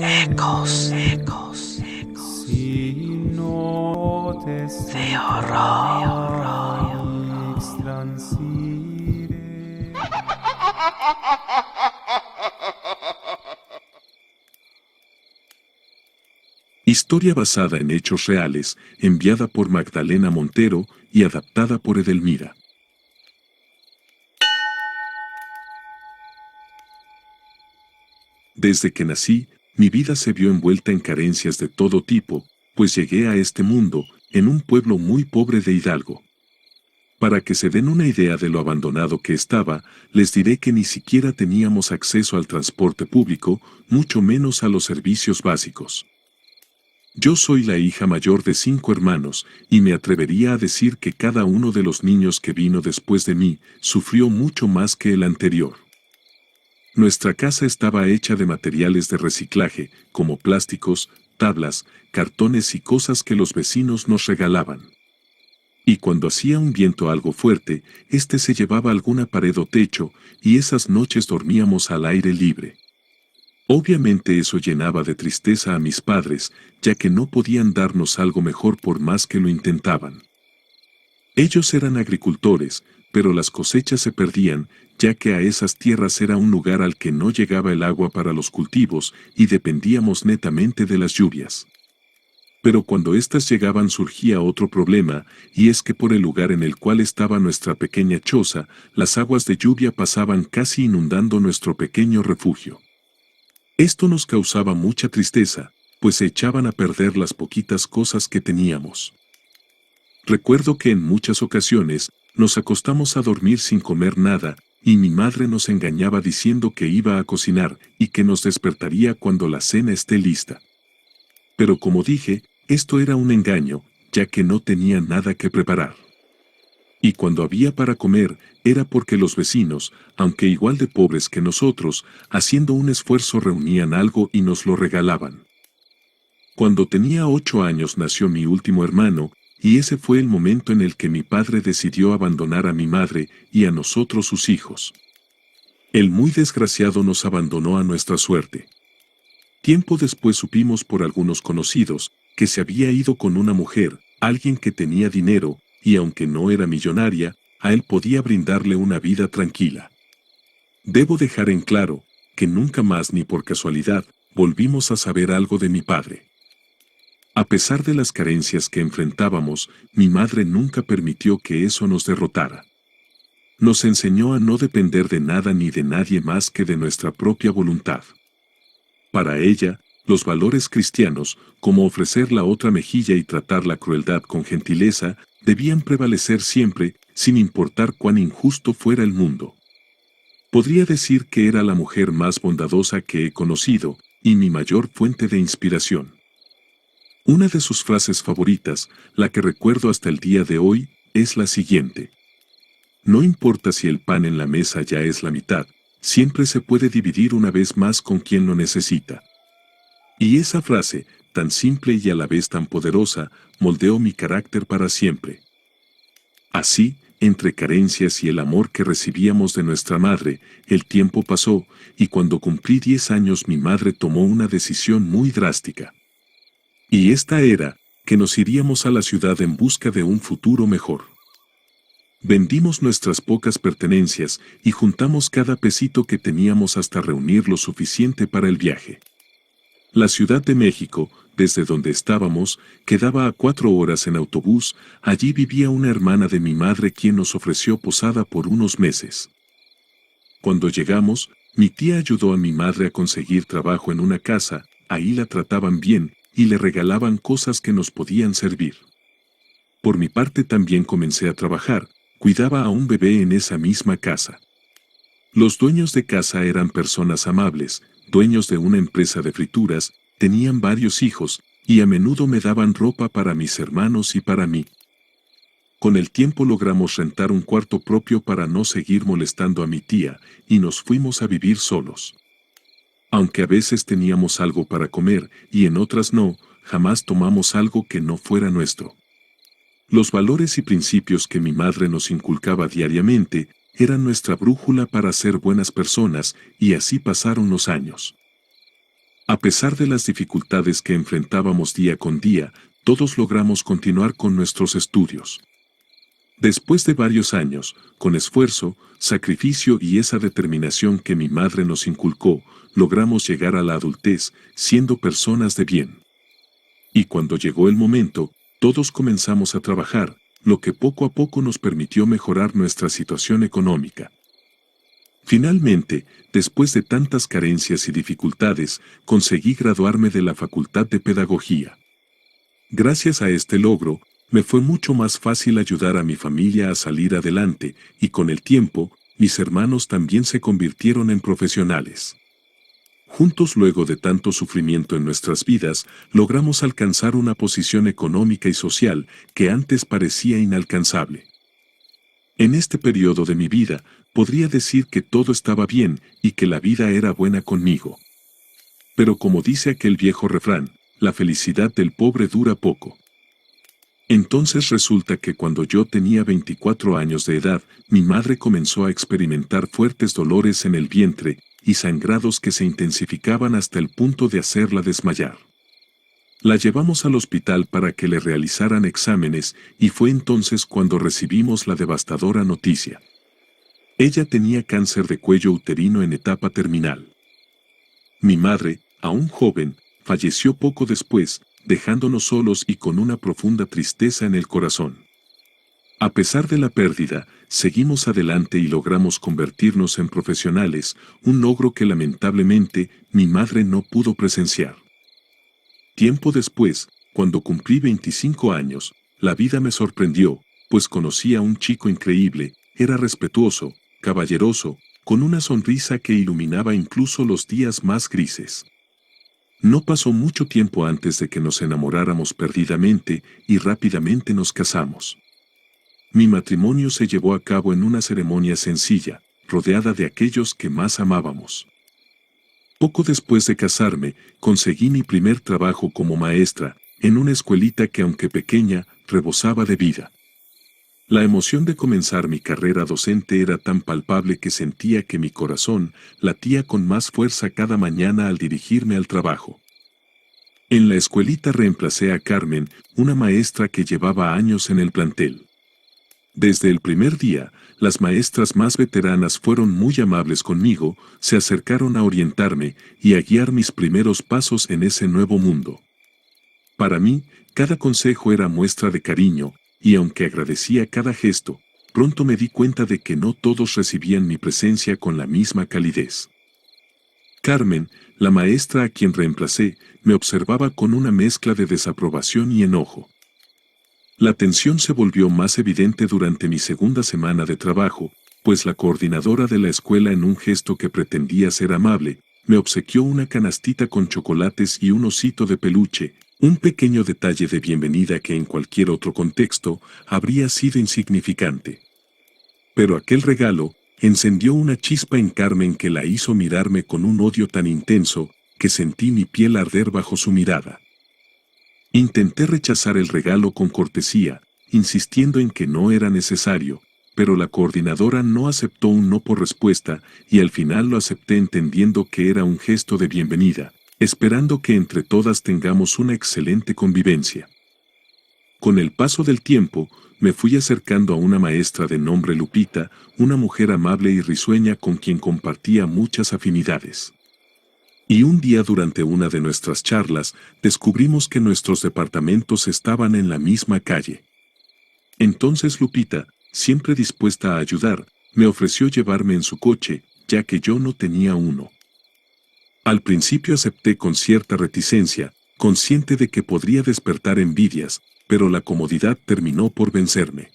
Ecos, ecos, ecos. De horror. Historia basada en hechos reales, enviada por Magdalena Montero y adaptada por Edelmira. Desde que nací, mi vida se vio envuelta en carencias de todo tipo, pues llegué a este mundo, en un pueblo muy pobre de Hidalgo. Para que se den una idea de lo abandonado que estaba, les diré que ni siquiera teníamos acceso al transporte público, mucho menos a los servicios básicos. Yo soy la hija mayor de 5 hermanos, y me atrevería a decir que cada uno de los niños que vino después de mí sufrió mucho más que el anterior. Nuestra casa estaba hecha de materiales de reciclaje, como plásticos, tablas, cartones y cosas que los vecinos nos regalaban. Y cuando hacía un viento algo fuerte, este se llevaba alguna pared o techo, y esas noches dormíamos al aire libre. Obviamente eso llenaba de tristeza a mis padres, ya que no podían darnos algo mejor por más que lo intentaban. Ellos eran agricultores, pero las cosechas se perdían, ya que a esas tierras era un lugar al que no llegaba el agua para los cultivos y dependíamos netamente de las lluvias. Pero cuando éstas llegaban surgía otro problema, y es que por el lugar en el cual estaba nuestra pequeña choza, las aguas de lluvia pasaban casi inundando nuestro pequeño refugio. Esto nos causaba mucha tristeza, pues se echaban a perder las poquitas cosas que teníamos. Recuerdo que en muchas ocasiones nos acostamos a dormir sin comer nada, y mi madre nos engañaba diciendo que iba a cocinar y que nos despertaría cuando la cena esté lista. Pero como dije, esto era un engaño, ya que no tenía nada que preparar. Y cuando había para comer, era porque los vecinos, aunque igual de pobres que nosotros, haciendo un esfuerzo reunían algo y nos lo regalaban. Cuando tenía 8 años nació mi último hermano, y ese fue el momento en el que mi padre decidió abandonar a mi madre y a nosotros sus hijos. El muy desgraciado nos abandonó a nuestra suerte. Tiempo después supimos por algunos conocidos que se había ido con una mujer, alguien que tenía dinero, y aunque no era millonaria, a él podía brindarle una vida tranquila. Debo dejar en claro que nunca más ni por casualidad volvimos a saber algo de mi padre. A pesar de las carencias que enfrentábamos, mi madre nunca permitió que eso nos derrotara. Nos enseñó a no depender de nada ni de nadie más que de nuestra propia voluntad. Para ella, los valores cristianos, como ofrecer la otra mejilla y tratar la crueldad con gentileza, debían prevalecer siempre, sin importar cuán injusto fuera el mundo. Podría decir que era la mujer más bondadosa que he conocido, y mi mayor fuente de inspiración. Una de sus frases favoritas, la que recuerdo hasta el día de hoy, es la siguiente: no importa si el pan en la mesa ya es la mitad, siempre se puede dividir una vez más con quien lo necesita. Y esa frase, tan simple y a la vez tan poderosa, moldeó mi carácter para siempre. Así, entre carencias y el amor que recibíamos de nuestra madre, el tiempo pasó, y cuando cumplí 10 años mi madre tomó una decisión muy drástica. Y esta era, que nos iríamos a la ciudad en busca de un futuro mejor. Vendimos nuestras pocas pertenencias y juntamos cada pesito que teníamos hasta reunir lo suficiente para el viaje. La Ciudad de México, desde donde estábamos, quedaba a 4 horas en autobús. Allí vivía una hermana de mi madre quien nos ofreció posada por unos meses. Cuando llegamos, mi tía ayudó a mi madre a conseguir trabajo en una casa, ahí la trataban bien, y le regalaban cosas que nos podían servir. Por mi parte también comencé a trabajar, cuidaba a un bebé en esa misma casa. Los dueños de casa eran personas amables, dueños de una empresa de frituras, tenían varios hijos, y a menudo me daban ropa para mis hermanos y para mí. Con el tiempo logramos rentar un cuarto propio para no seguir molestando a mi tía, y nos fuimos a vivir solos. Aunque a veces teníamos algo para comer, y en otras no, jamás tomamos algo que no fuera nuestro. Los valores y principios que mi madre nos inculcaba diariamente eran nuestra brújula para ser buenas personas, y así pasaron los años. A pesar de las dificultades que enfrentábamos día con día, todos logramos continuar con nuestros estudios. Después de varios años, con esfuerzo, sacrificio y esa determinación que mi madre nos inculcó, logramos llegar a la adultez, siendo personas de bien. Y cuando llegó el momento, todos comenzamos a trabajar, lo que poco a poco nos permitió mejorar nuestra situación económica. Finalmente, después de tantas carencias y dificultades, conseguí graduarme de la Facultad de Pedagogía. Gracias a este logro, me fue mucho más fácil ayudar a mi familia a salir adelante, y con el tiempo, mis hermanos también se convirtieron en profesionales. Juntos, luego de tanto sufrimiento en nuestras vidas, logramos alcanzar una posición económica y social que antes parecía inalcanzable. En este periodo de mi vida, podría decir que todo estaba bien y que la vida era buena conmigo. Pero como dice aquel viejo refrán, la felicidad del pobre dura poco. Entonces resulta que cuando yo tenía 24 años de edad, mi madre comenzó a experimentar fuertes dolores en el vientre y sangrados que se intensificaban hasta el punto de hacerla desmayar. La llevamos al hospital para que le realizaran exámenes y fue entonces cuando recibimos la devastadora noticia. Ella tenía cáncer de cuello uterino en etapa terminal. Mi madre, aún joven, falleció poco después, dejándonos solos y con una profunda tristeza en el corazón. A pesar de la pérdida, seguimos adelante y logramos convertirnos en profesionales, un logro que lamentablemente mi madre no pudo presenciar. Tiempo después, cuando cumplí 25 años, la vida me sorprendió, pues conocí a un chico increíble, era respetuoso, caballeroso, con una sonrisa que iluminaba incluso los días más grises. No pasó mucho tiempo antes de que nos enamoráramos perdidamente y rápidamente nos casamos. Mi matrimonio se llevó a cabo en una ceremonia sencilla, rodeada de aquellos que más amábamos. Poco después de casarme, conseguí mi primer trabajo como maestra, en una escuelita que aunque pequeña, rebosaba de vida. La emoción de comenzar mi carrera docente era tan palpable que sentía que mi corazón latía con más fuerza cada mañana al dirigirme al trabajo. En la escuelita reemplacé a Carmen, una maestra que llevaba años en el plantel. Desde el primer día, las maestras más veteranas fueron muy amables conmigo, se acercaron a orientarme y a guiar mis primeros pasos en ese nuevo mundo. Para mí, cada consejo era muestra de cariño, y aunque agradecía cada gesto, pronto me di cuenta de que no todos recibían mi presencia con la misma calidez. Carmen, la maestra a quien reemplacé, me observaba con una mezcla de desaprobación y enojo. La tensión se volvió más evidente durante mi segunda semana de trabajo, pues la coordinadora de la escuela, en un gesto que pretendía ser amable, me obsequió una canastita con chocolates y un osito de peluche, un pequeño detalle de bienvenida que en cualquier otro contexto habría sido insignificante. Pero aquel regalo encendió una chispa en Carmen que la hizo mirarme con un odio tan intenso que sentí mi piel arder bajo su mirada. Intenté rechazar el regalo con cortesía, insistiendo en que no era necesario, pero la coordinadora no aceptó un no por respuesta y al final lo acepté entendiendo que era un gesto de bienvenida, esperando que entre todas tengamos una excelente convivencia. Con el paso del tiempo, me fui acercando a una maestra de nombre Lupita, una mujer amable y risueña con quien compartía muchas afinidades. Y un día durante una de nuestras charlas, descubrimos que nuestros departamentos estaban en la misma calle. Entonces Lupita, siempre dispuesta a ayudar, me ofreció llevarme en su coche, ya que yo no tenía uno. Al principio acepté con cierta reticencia, consciente de que podría despertar envidias, pero la comodidad terminó por vencerme.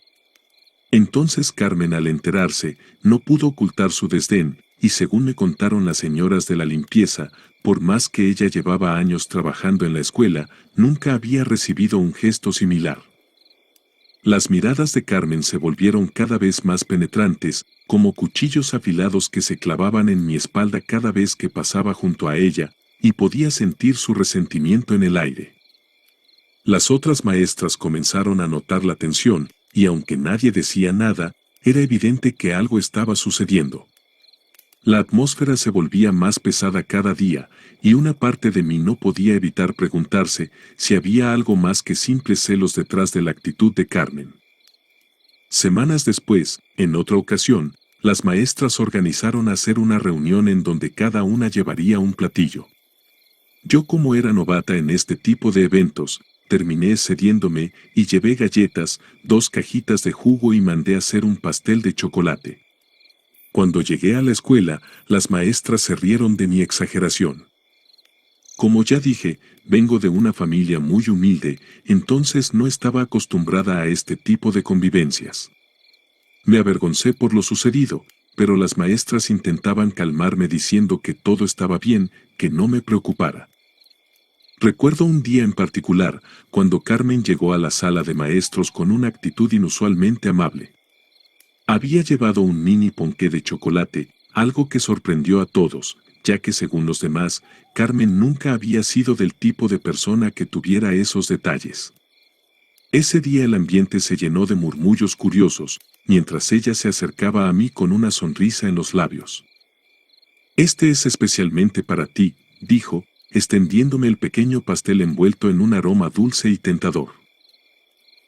Entonces Carmen, al enterarse, no pudo ocultar su desdén, y según me contaron las señoras de la limpieza, por más que ella llevaba años trabajando en la escuela, nunca había recibido un gesto similar. Las miradas de Carmen se volvieron cada vez más penetrantes, como cuchillos afilados que se clavaban en mi espalda cada vez que pasaba junto a ella, y podía sentir su resentimiento en el aire. Las otras maestras comenzaron a notar la tensión, y aunque nadie decía nada, era evidente que algo estaba sucediendo. La atmósfera se volvía más pesada cada día, y una parte de mí no podía evitar preguntarse si había algo más que simples celos detrás de la actitud de Carmen. Semanas después, en otra ocasión, las maestras organizaron hacer una reunión en donde cada una llevaría un platillo. Yo, como era novata en este tipo de eventos, terminé cediéndome y llevé galletas, 2 cajitas de jugo y mandé hacer un pastel de chocolate. Cuando llegué a la escuela, las maestras se rieron de mi exageración. Como ya dije, vengo de una familia muy humilde, entonces no estaba acostumbrada a este tipo de convivencias. Me avergoncé por lo sucedido, pero las maestras intentaban calmarme diciendo que todo estaba bien, que no me preocupara. Recuerdo un día en particular, cuando Carmen llegó a la sala de maestros con una actitud inusualmente amable. Había llevado un mini ponqué de chocolate, algo que sorprendió a todos, ya que según los demás, Carmen nunca había sido del tipo de persona que tuviera esos detalles. Ese día el ambiente se llenó de murmullos curiosos, mientras ella se acercaba a mí con una sonrisa en los labios. «Este es especialmente para ti», dijo, extendiéndome el pequeño pastel envuelto en un aroma dulce y tentador.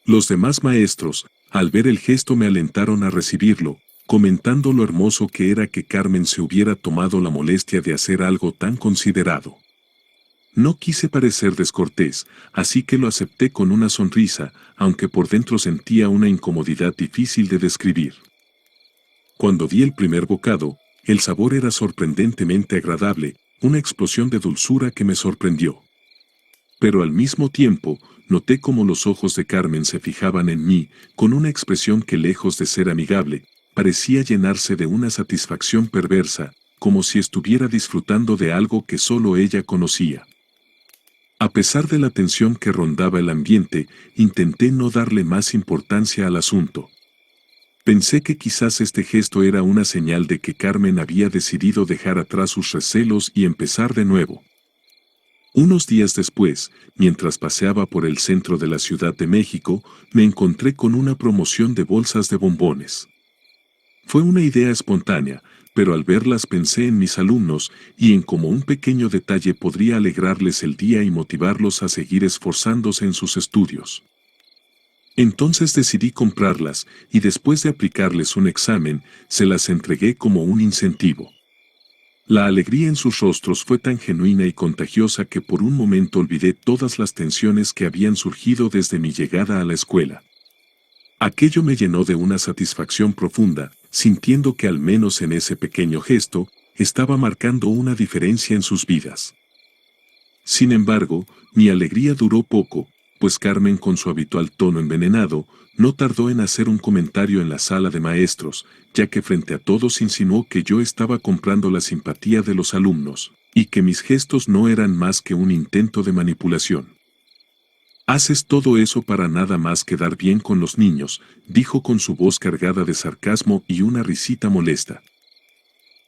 Los demás maestros, al ver el gesto, me alentaron a recibirlo, comentando lo hermoso que era que Carmen se hubiera tomado la molestia de hacer algo tan considerado. No quise parecer descortés, así que lo acepté con una sonrisa, aunque por dentro sentía una incomodidad difícil de describir. Cuando di el primer bocado, el sabor era sorprendentemente agradable, una explosión de dulzura que me sorprendió. Pero al mismo tiempo, noté cómo los ojos de Carmen se fijaban en mí, con una expresión que, lejos de ser amigable, parecía llenarse de una satisfacción perversa, como si estuviera disfrutando de algo que solo ella conocía. A pesar de la tensión que rondaba el ambiente, intenté no darle más importancia al asunto. Pensé que quizás este gesto era una señal de que Carmen había decidido dejar atrás sus recelos y empezar de nuevo. Unos días después, mientras paseaba por el centro de la Ciudad de México, me encontré con una promoción de bolsas de bombones. Fue una idea espontánea, pero al verlas pensé en mis alumnos y en cómo un pequeño detalle podría alegrarles el día y motivarlos a seguir esforzándose en sus estudios. Entonces decidí comprarlas y, después de aplicarles un examen, se las entregué como un incentivo. La alegría en sus rostros fue tan genuina y contagiosa que por un momento olvidé todas las tensiones que habían surgido desde mi llegada a la escuela. Aquello me llenó de una satisfacción profunda, sintiendo que al menos en ese pequeño gesto, estaba marcando una diferencia en sus vidas. Sin embargo, mi alegría duró poco, pues Carmen, con su habitual tono envenenado, no tardó en hacer un comentario en la sala de maestros, ya que frente a todos insinuó que yo estaba comprando la simpatía de los alumnos, y que mis gestos no eran más que un intento de manipulación. «Haces todo eso para nada más quedar bien con los niños», dijo con su voz cargada de sarcasmo y una risita molesta.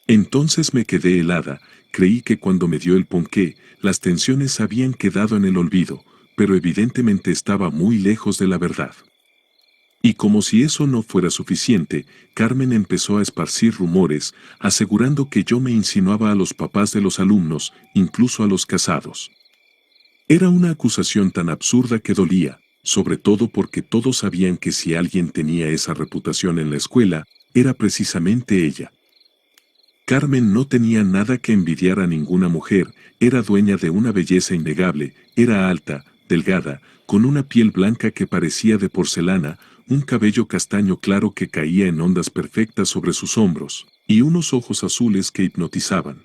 Entonces me quedé helada, creí que cuando me dio el ponqué, las tensiones habían quedado en el olvido, pero evidentemente estaba muy lejos de la verdad. Y como si eso no fuera suficiente, Carmen empezó a esparcir rumores, asegurando que yo me insinuaba a los papás de los alumnos, incluso a los casados. Era una acusación tan absurda que dolía, sobre todo porque todos sabían que si alguien tenía esa reputación en la escuela, era precisamente ella. Carmen no tenía nada que envidiar a ninguna mujer, era dueña de una belleza innegable, era alta, delgada, con una piel blanca que parecía de porcelana, un cabello castaño claro que caía en ondas perfectas sobre sus hombros, y unos ojos azules que hipnotizaban.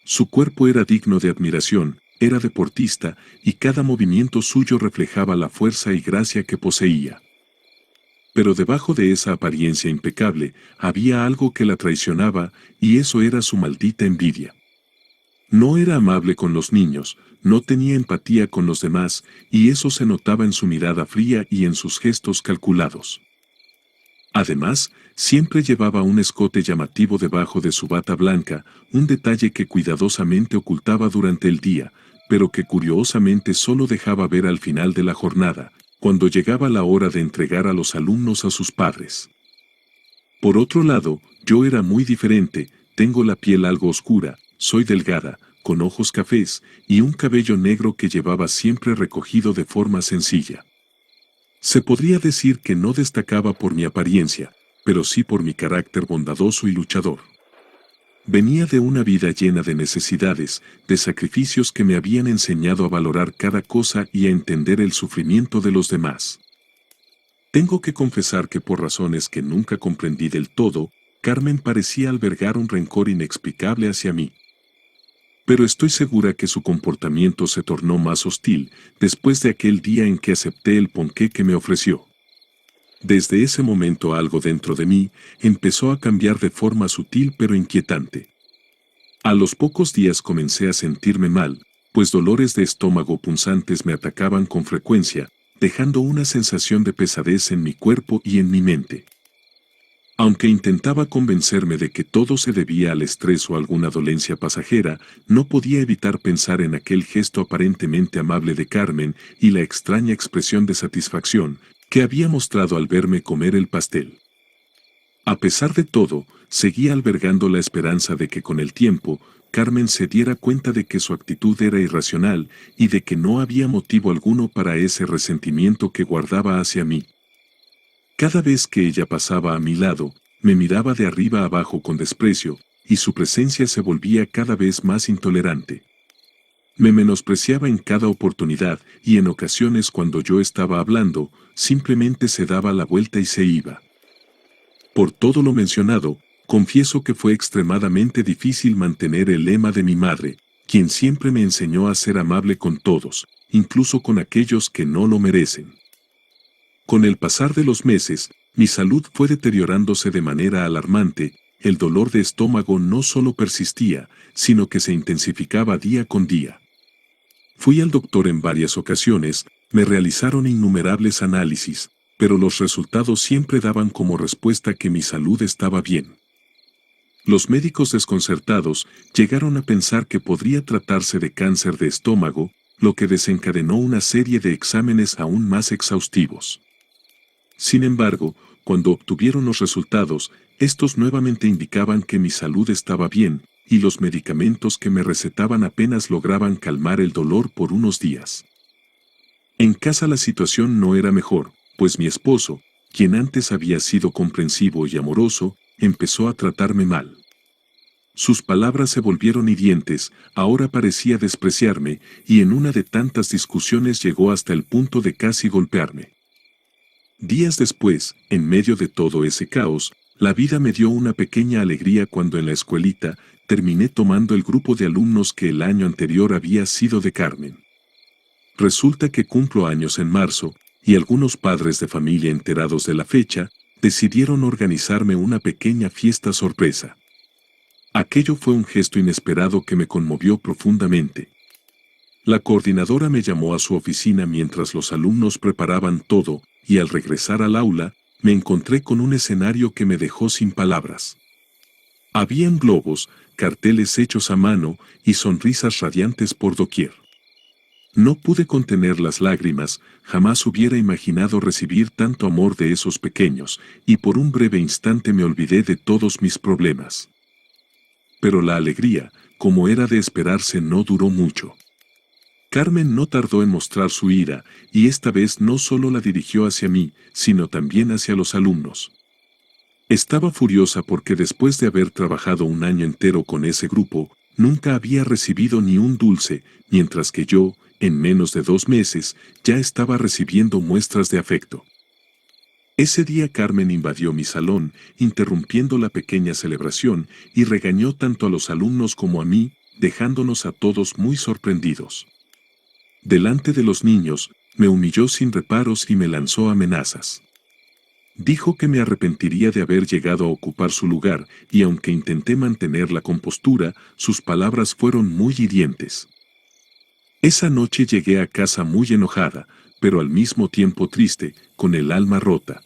Su cuerpo era digno de admiración, era deportista, y cada movimiento suyo reflejaba la fuerza y gracia que poseía. Pero debajo de esa apariencia impecable, había algo que la traicionaba, y eso era su maldita envidia. No era amable con los niños, no tenía empatía con los demás, y eso se notaba en su mirada fría y en sus gestos calculados. Además, siempre llevaba un escote llamativo debajo de su bata blanca, un detalle que cuidadosamente ocultaba durante el día, pero que curiosamente solo dejaba ver al final de la jornada, cuando llegaba la hora de entregar a los alumnos a sus padres. Por otro lado, yo era muy diferente, tengo la piel algo oscura, soy delgada, con ojos cafés y un cabello negro que llevaba siempre recogido de forma sencilla. Se podría decir que no destacaba por mi apariencia, pero sí por mi carácter bondadoso y luchador. Venía de una vida llena de necesidades, de sacrificios que me habían enseñado a valorar cada cosa y a entender el sufrimiento de los demás. Tengo que confesar que por razones que nunca comprendí del todo, Carmen parecía albergar un rencor inexplicable hacia mí. Pero estoy segura que su comportamiento se tornó más hostil después de aquel día en que acepté el ponqué que me ofreció. Desde ese momento algo dentro de mí empezó a cambiar de forma sutil pero inquietante. A los pocos días comencé a sentirme mal, pues dolores de estómago punzantes me atacaban con frecuencia, dejando una sensación de pesadez en mi cuerpo y en mi mente. Aunque intentaba convencerme de que todo se debía al estrés o alguna dolencia pasajera, no podía evitar pensar en aquel gesto aparentemente amable de Carmen y la extraña expresión de satisfacción que había mostrado al verme comer el pastel. A pesar de todo, seguía albergando la esperanza de que con el tiempo, Carmen se diera cuenta de que su actitud era irracional y de que no había motivo alguno para ese resentimiento que guardaba hacia mí. Cada vez que ella pasaba a mi lado, me miraba de arriba abajo con desprecio, y su presencia se volvía cada vez más intolerante. Me menospreciaba en cada oportunidad y en ocasiones cuando yo estaba hablando, simplemente se daba la vuelta y se iba. Por todo lo mencionado, confieso que fue extremadamente difícil mantener el lema de mi madre, quien siempre me enseñó a ser amable con todos, incluso con aquellos que no lo merecen. Con el pasar de los meses, mi salud fue deteriorándose de manera alarmante, el dolor de estómago no solo persistía, sino que se intensificaba día con día. Fui al doctor en varias ocasiones, me realizaron innumerables análisis, pero los resultados siempre daban como respuesta que mi salud estaba bien. Los médicos desconcertados llegaron a pensar que podría tratarse de cáncer de estómago, lo que desencadenó una serie de exámenes aún más exhaustivos. Sin embargo, cuando obtuvieron los resultados, estos nuevamente indicaban que mi salud estaba bien, y los medicamentos que me recetaban apenas lograban calmar el dolor por unos días. En casa la situación no era mejor, pues mi esposo, quien antes había sido comprensivo y amoroso, empezó a tratarme mal. Sus palabras se volvieron hirientes, ahora parecía despreciarme, y en una de tantas discusiones llegó hasta el punto de casi golpearme. Días después, en medio de todo ese caos, la vida me dio una pequeña alegría cuando en la escuelita terminé tomando el grupo de alumnos que el año anterior había sido de Carmen. Resulta que cumplo años en marzo, y algunos padres de familia enterados de la fecha, decidieron organizarme una pequeña fiesta sorpresa. Aquello fue un gesto inesperado que me conmovió profundamente. La coordinadora me llamó a su oficina mientras los alumnos preparaban todo, y al regresar al aula, me encontré con un escenario que me dejó sin palabras. Habían globos, carteles hechos a mano y sonrisas radiantes por doquier. No pude contener las lágrimas, jamás hubiera imaginado recibir tanto amor de esos pequeños, y por un breve instante me olvidé de todos mis problemas. Pero la alegría, como era de esperarse, no duró mucho. Carmen no tardó en mostrar su ira, y esta vez no solo la dirigió hacia mí, sino también hacia los alumnos. Estaba furiosa porque después de haber trabajado un año entero con ese grupo, nunca había recibido ni un dulce, mientras que yo, en menos de 2 meses, ya estaba recibiendo muestras de afecto. Ese día Carmen invadió mi salón, interrumpiendo la pequeña celebración, y regañó tanto a los alumnos como a mí, dejándonos a todos muy sorprendidos. Delante de los niños, me humilló sin reparos y me lanzó amenazas. Dijo que me arrepentiría de haber llegado a ocupar su lugar, y aunque intenté mantener la compostura, sus palabras fueron muy hirientes. Esa noche llegué a casa muy enojada, pero al mismo tiempo triste, con el alma rota.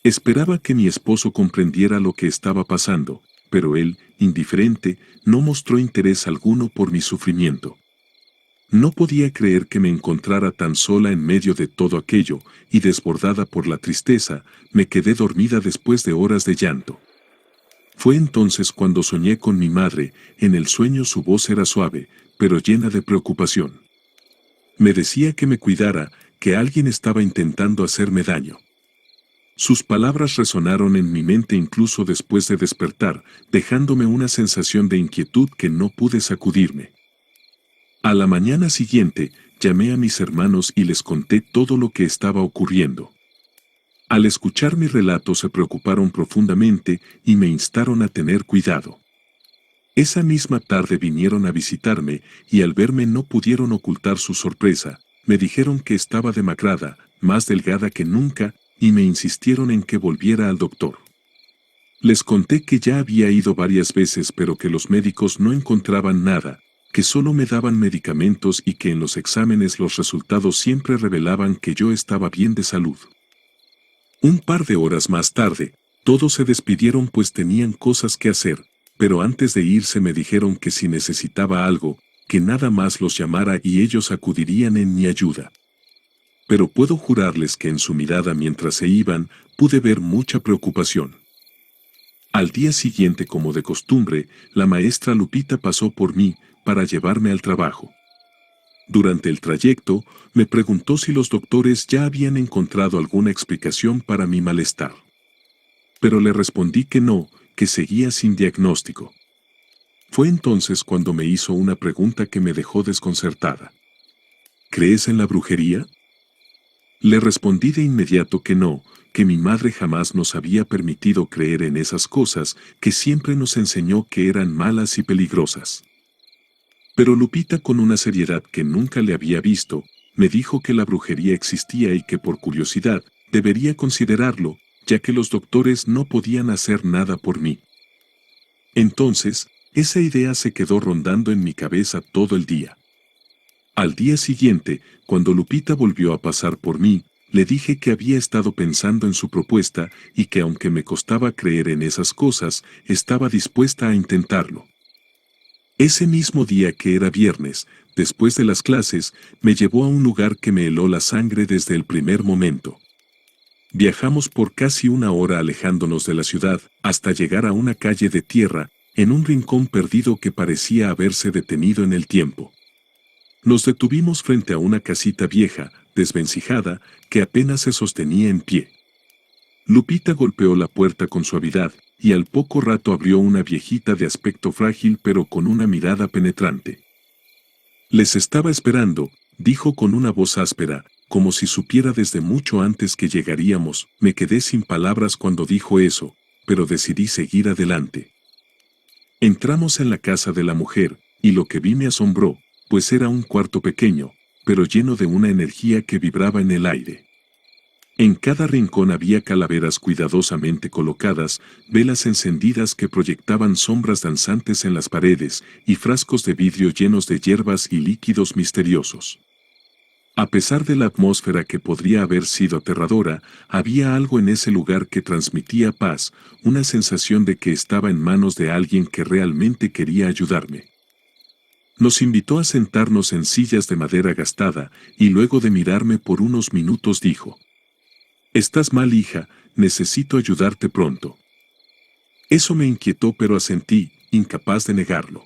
Esperaba que mi esposo comprendiera lo que estaba pasando, pero él, indiferente, no mostró interés alguno por mi sufrimiento. No podía creer que me encontrara tan sola en medio de todo aquello, y desbordada por la tristeza, me quedé dormida después de horas de llanto. Fue entonces cuando soñé con mi madre. En el sueño su voz era suave, pero llena de preocupación. Me decía que me cuidara, que alguien estaba intentando hacerme daño. Sus palabras resonaron en mi mente incluso después de despertar, dejándome una sensación de inquietud que no pude sacudirme. A la mañana siguiente, llamé a mis hermanos y les conté todo lo que estaba ocurriendo. Al escuchar mi relato se preocuparon profundamente y me instaron a tener cuidado. Esa misma tarde vinieron a visitarme y al verme no pudieron ocultar su sorpresa. Me dijeron que estaba demacrada, más delgada que nunca, y me insistieron en que volviera al doctor. Les conté que ya había ido varias veces pero que los médicos no encontraban nada, que solo me daban medicamentos y que en los exámenes los resultados siempre revelaban que yo estaba bien de salud. Un par de horas más tarde, todos se despidieron pues tenían cosas que hacer, pero antes de irse me dijeron que si necesitaba algo, que nada más los llamara y ellos acudirían en mi ayuda. Pero puedo jurarles que en su mirada mientras se iban, pude ver mucha preocupación. Al día siguiente, como de costumbre, la maestra Lupita pasó por mí para llevarme al trabajo. Durante el trayecto, me preguntó si los doctores ya habían encontrado alguna explicación para mi malestar. Pero le respondí que no, que seguía sin diagnóstico. Fue entonces cuando me hizo una pregunta que me dejó desconcertada. ¿Crees en la brujería? Le respondí de inmediato que no, que mi madre jamás nos había permitido creer en esas cosas, que siempre nos enseñó que eran malas y peligrosas. Pero Lupita, con una seriedad que nunca le había visto, me dijo que la brujería existía y que por curiosidad debería considerarlo, ya que los doctores no podían hacer nada por mí. Entonces, esa idea se quedó rondando en mi cabeza todo el día. Al día siguiente, cuando Lupita volvió a pasar por mí, le dije que había estado pensando en su propuesta y que aunque me costaba creer en esas cosas, estaba dispuesta a intentarlo. Ese mismo día, que era viernes, después de las clases, me llevó a un lugar que me heló la sangre desde el primer momento. Viajamos por casi una hora alejándonos de la ciudad, hasta llegar a una calle de tierra, en un rincón perdido que parecía haberse detenido en el tiempo. Nos detuvimos frente a una casita vieja, desvencijada, que apenas se sostenía en pie. Lupita golpeó la puerta con suavidad, y al poco rato abrió una viejita de aspecto frágil pero con una mirada penetrante. «Les estaba esperando», dijo con una voz áspera, como si supiera desde mucho antes que llegaríamos. Me quedé sin palabras cuando dijo eso, pero decidí seguir adelante. Entramos en la casa de la mujer, y lo que vi me asombró, pues era un cuarto pequeño, pero lleno de una energía que vibraba en el aire. En cada rincón había calaveras cuidadosamente colocadas, velas encendidas que proyectaban sombras danzantes en las paredes, y frascos de vidrio llenos de hierbas y líquidos misteriosos. A pesar de la atmósfera que podría haber sido aterradora, había algo en ese lugar que transmitía paz, una sensación de que estaba en manos de alguien que realmente quería ayudarme. Nos invitó a sentarnos en sillas de madera gastada, y luego de mirarme por unos minutos dijo: «Estás mal, hija, necesito ayudarte pronto». Eso me inquietó, pero asentí, incapaz de negarlo.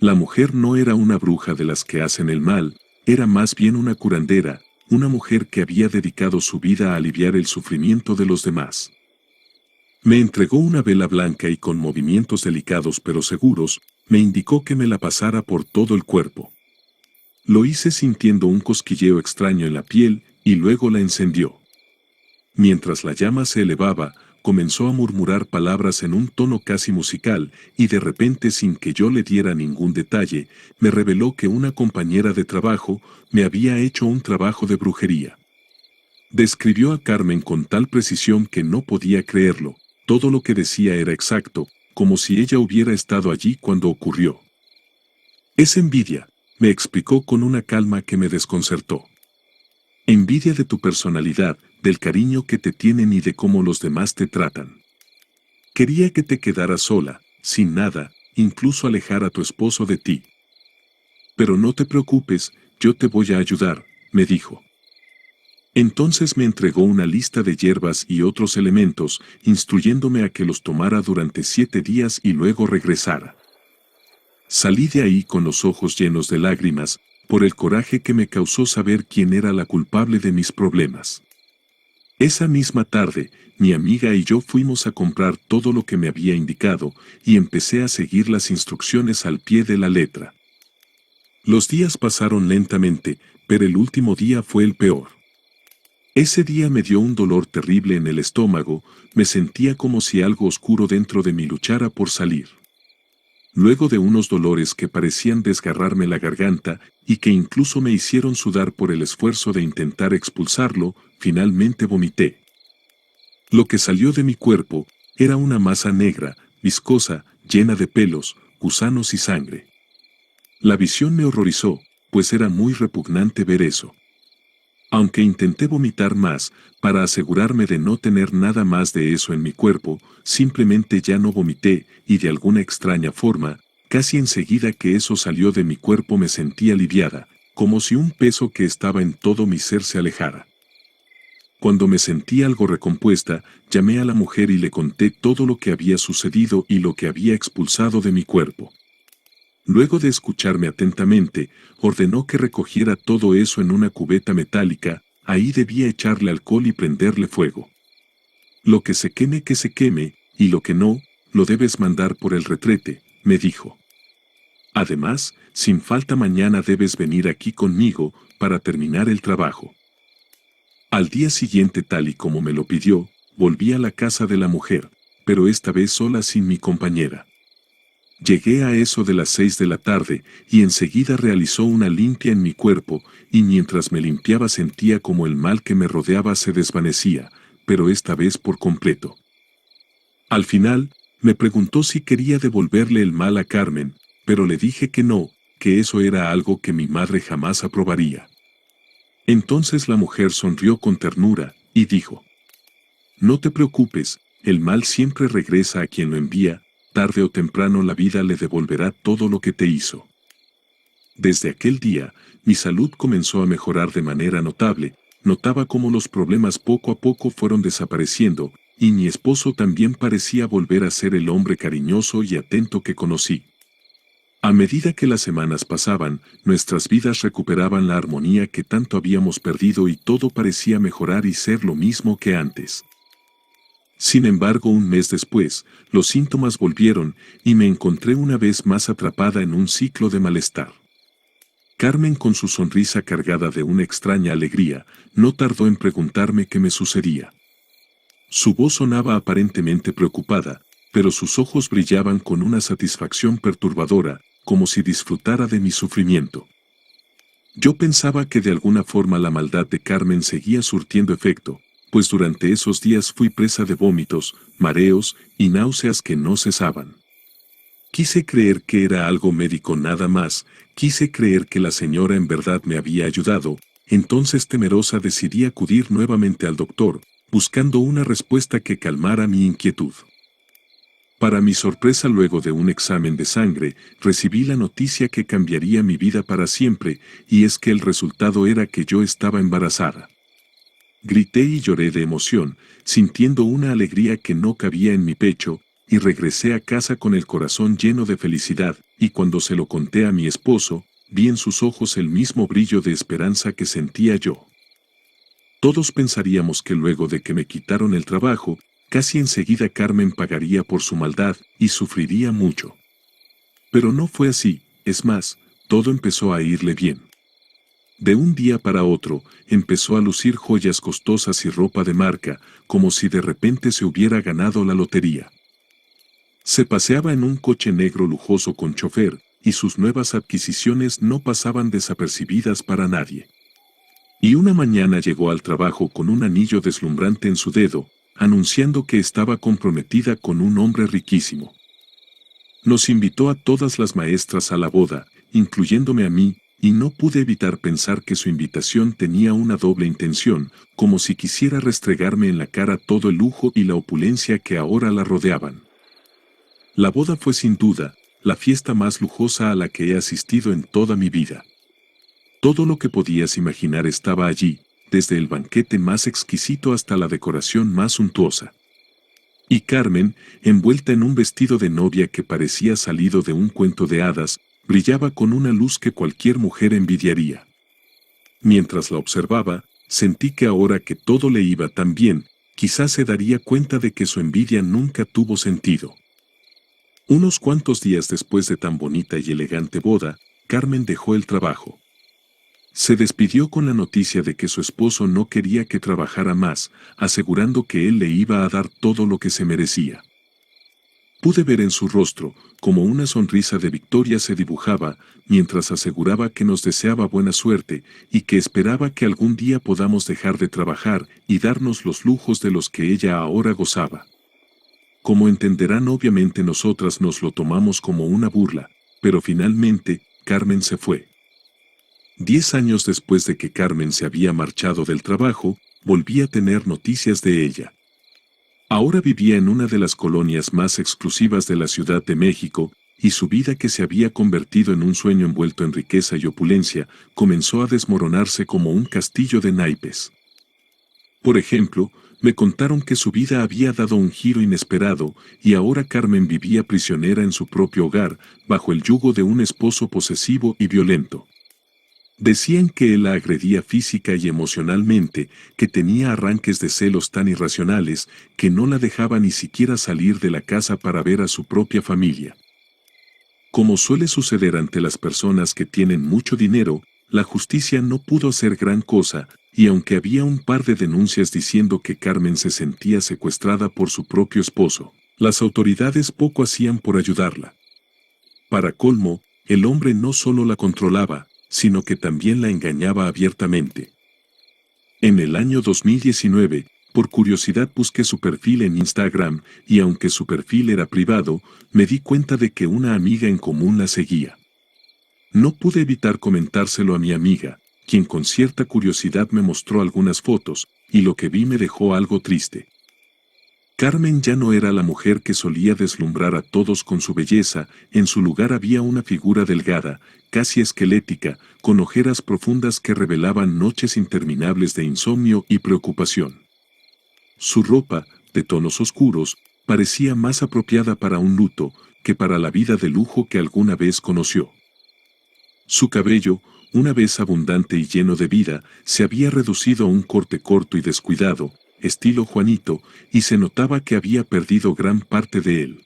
La mujer no era una bruja de las que hacen el mal, era más bien una curandera, una mujer que había dedicado su vida a aliviar el sufrimiento de los demás. Me entregó una vela blanca y con movimientos delicados pero seguros, me indicó que me la pasara por todo el cuerpo. Lo hice sintiendo un cosquilleo extraño en la piel, y luego la encendió. Mientras la llama se elevaba, comenzó a murmurar palabras en un tono casi musical, y de repente, sin que yo le diera ningún detalle, me reveló que una compañera de trabajo me había hecho un trabajo de brujería. Describió a Carmen con tal precisión que no podía creerlo. Todo lo que decía era exacto, como si ella hubiera estado allí cuando ocurrió. «Es envidia», me explicó con una calma que me desconcertó. «Envidia de tu personalidad, del cariño que te tienen y de cómo los demás te tratan. Quería que te quedaras sola, sin nada, incluso alejar a tu esposo de ti». Pero no te preocupes, yo te voy a ayudar, me dijo. Entonces me entregó una lista de hierbas y otros elementos, instruyéndome a que los tomara durante 7 días y luego regresara. Salí de ahí con los ojos llenos de lágrimas, por el coraje que me causó saber quién era la culpable de mis problemas. Esa misma tarde, mi amiga y yo fuimos a comprar todo lo que me había indicado, y empecé a seguir las instrucciones al pie de la letra. Los días pasaron lentamente, pero el último día fue el peor. Ese día me dio un dolor terrible en el estómago, me sentía como si algo oscuro dentro de mí luchara por salir. Luego de unos dolores que parecían desgarrarme la garganta y que incluso me hicieron sudar por el esfuerzo de intentar expulsarlo, finalmente vomité. Lo que salió de mi cuerpo era una masa negra, viscosa, llena de pelos, gusanos y sangre. La visión me horrorizó, pues era muy repugnante ver eso. Aunque intenté vomitar más, para asegurarme de no tener nada más de eso en mi cuerpo, simplemente ya no vomité, y de alguna extraña forma, casi enseguida que eso salió de mi cuerpo me sentí aliviada, como si un peso que estaba en todo mi ser se alejara. Cuando me sentí algo recompuesta, llamé a la mujer y le conté todo lo que había sucedido y lo que había expulsado de mi cuerpo. Luego de escucharme atentamente, ordenó que recogiera todo eso en una cubeta metálica, ahí debía echarle alcohol y prenderle fuego. Lo que se queme, y lo que no, lo debes mandar por el retrete, me dijo. Además, sin falta mañana debes venir aquí conmigo, para terminar el trabajo. Al día siguiente, tal y como me lo pidió, volví a la casa de la mujer, pero esta vez sola sin mi compañera. Llegué a eso de las 6 de la tarde, y enseguida realizó una limpia en mi cuerpo, y mientras me limpiaba sentía como el mal que me rodeaba se desvanecía, pero esta vez por completo. Al final, me preguntó si quería devolverle el mal a Carmen, pero le dije que no, que eso era algo que mi madre jamás aprobaría. Entonces la mujer sonrió con ternura, y dijo: «No te preocupes, el mal siempre regresa a quien lo envía, tarde o temprano la vida le devolverá todo lo que te hizo». Desde aquel día, mi salud comenzó a mejorar de manera notable, notaba cómo los problemas poco a poco fueron desapareciendo, y mi esposo también parecía volver a ser el hombre cariñoso y atento que conocí. A medida que las semanas pasaban, nuestras vidas recuperaban la armonía que tanto habíamos perdido y todo parecía mejorar y ser lo mismo que antes. Sin embargo, un mes después, los síntomas volvieron y me encontré una vez más atrapada en un ciclo de malestar. Carmen, con su sonrisa cargada de una extraña alegría, no tardó en preguntarme qué me sucedía. Su voz sonaba aparentemente preocupada, pero sus ojos brillaban con una satisfacción perturbadora, como si disfrutara de mi sufrimiento. Yo pensaba que de alguna forma la maldad de Carmen seguía surtiendo efecto, pues durante esos días fui presa de vómitos, mareos y náuseas que no cesaban. Quise creer que era algo médico nada más, quise creer que la señora en verdad me había ayudado, entonces temerosa decidí acudir nuevamente al doctor, buscando una respuesta que calmara mi inquietud. Para mi sorpresa, luego de un examen de sangre, recibí la noticia que cambiaría mi vida para siempre, y es que el resultado era que yo estaba embarazada. Grité y lloré de emoción, sintiendo una alegría que no cabía en mi pecho, y regresé a casa con el corazón lleno de felicidad, y cuando se lo conté a mi esposo, vi en sus ojos el mismo brillo de esperanza que sentía yo. Todos pensaríamos que luego de que me quitaron el trabajo, casi enseguida Carmen pagaría por su maldad y sufriría mucho. Pero no fue así, es más, todo empezó a irle bien. De un día para otro, empezó a lucir joyas costosas y ropa de marca, como si de repente se hubiera ganado la lotería. Se paseaba en un coche negro lujoso con chofer, y sus nuevas adquisiciones no pasaban desapercibidas para nadie. Y una mañana llegó al trabajo con un anillo deslumbrante en su dedo, anunciando que estaba comprometida con un hombre riquísimo. Nos invitó a todas las maestras a la boda, incluyéndome a mí, y no pude evitar pensar que su invitación tenía una doble intención, como si quisiera restregarme en la cara todo el lujo y la opulencia que ahora la rodeaban. La boda fue sin duda la fiesta más lujosa a la que he asistido en toda mi vida. Todo lo que podías imaginar estaba allí, desde el banquete más exquisito hasta la decoración más suntuosa. Y Carmen, envuelta en un vestido de novia que parecía salido de un cuento de hadas, brillaba con una luz que cualquier mujer envidiaría. Mientras la observaba, sentí que ahora que todo le iba tan bien, quizás se daría cuenta de que su envidia nunca tuvo sentido. Unos cuantos días después de tan bonita y elegante boda, Carmen dejó el trabajo. Se despidió con la noticia de que su esposo no quería que trabajara más, asegurando que él le iba a dar todo lo que se merecía. Pude ver en su rostro como una sonrisa de victoria se dibujaba, mientras aseguraba que nos deseaba buena suerte y que esperaba que algún día podamos dejar de trabajar y darnos los lujos de los que ella ahora gozaba. Como entenderán, obviamente nosotras nos lo tomamos como una burla, pero finalmente, Carmen se fue. 10 años después de que Carmen se había marchado del trabajo, volví a tener noticias de ella. Ahora vivía en una de las colonias más exclusivas de la Ciudad de México, y su vida, que se había convertido en un sueño envuelto en riqueza y opulencia, comenzó a desmoronarse como un castillo de naipes. Por ejemplo, me contaron que su vida había dado un giro inesperado, y ahora Carmen vivía prisionera en su propio hogar, bajo el yugo de un esposo posesivo y violento. Decían que él la agredía física y emocionalmente, que tenía arranques de celos tan irracionales que no la dejaba ni siquiera salir de la casa para ver a su propia familia. Como suele suceder ante las personas que tienen mucho dinero, la justicia no pudo hacer gran cosa, y aunque había un par de denuncias diciendo que Carmen se sentía secuestrada por su propio esposo, las autoridades poco hacían por ayudarla. Para colmo, el hombre no solo la controlaba, sino que también la engañaba abiertamente. En el año 2019, por curiosidad busqué su perfil en Instagram, y aunque su perfil era privado, me di cuenta de que una amiga en común la seguía. No pude evitar comentárselo a mi amiga, quien con cierta curiosidad me mostró algunas fotos, y lo que vi me dejó algo triste. Carmen ya no era la mujer que solía deslumbrar a todos con su belleza, en su lugar había una figura delgada, casi esquelética, con ojeras profundas que revelaban noches interminables de insomnio y preocupación. Su ropa, de tonos oscuros, parecía más apropiada para un luto que para la vida de lujo que alguna vez conoció. Su cabello, una vez abundante y lleno de vida, se había reducido a un corte corto y descuidado, estilo Juanito, y se notaba que había perdido gran parte de él.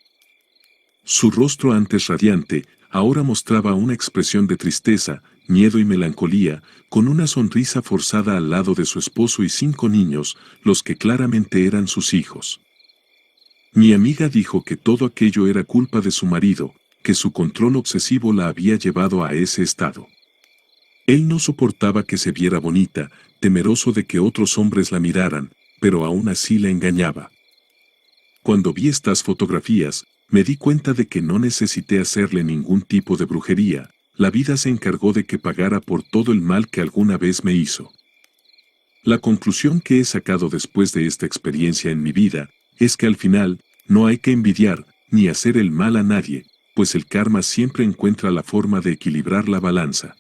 Su rostro, antes radiante, ahora mostraba una expresión de tristeza, miedo y melancolía, con una sonrisa forzada al lado de su esposo y 5 niños, los que claramente eran sus hijos. Mi amiga dijo que todo aquello era culpa de su marido, que su control obsesivo la había llevado a ese estado. Él no soportaba que se viera bonita, temeroso de que otros hombres la miraran, pero aún así la engañaba. Cuando vi estas fotografías, me di cuenta de que no necesité hacerle ningún tipo de brujería, la vida se encargó de que pagara por todo el mal que alguna vez me hizo. La conclusión que he sacado después de esta experiencia en mi vida, es que al final, no hay que envidiar, ni hacer el mal a nadie, pues el karma siempre encuentra la forma de equilibrar la balanza.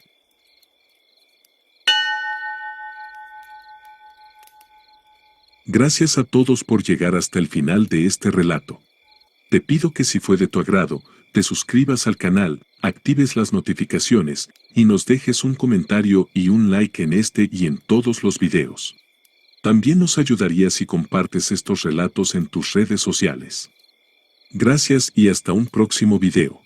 Gracias a todos por llegar hasta el final de este relato. Te pido que si fue de tu agrado, te suscribas al canal, actives las notificaciones, y nos dejes un comentario y un like en este y en todos los videos. También nos ayudaría si compartes estos relatos en tus redes sociales. Gracias y hasta un próximo video.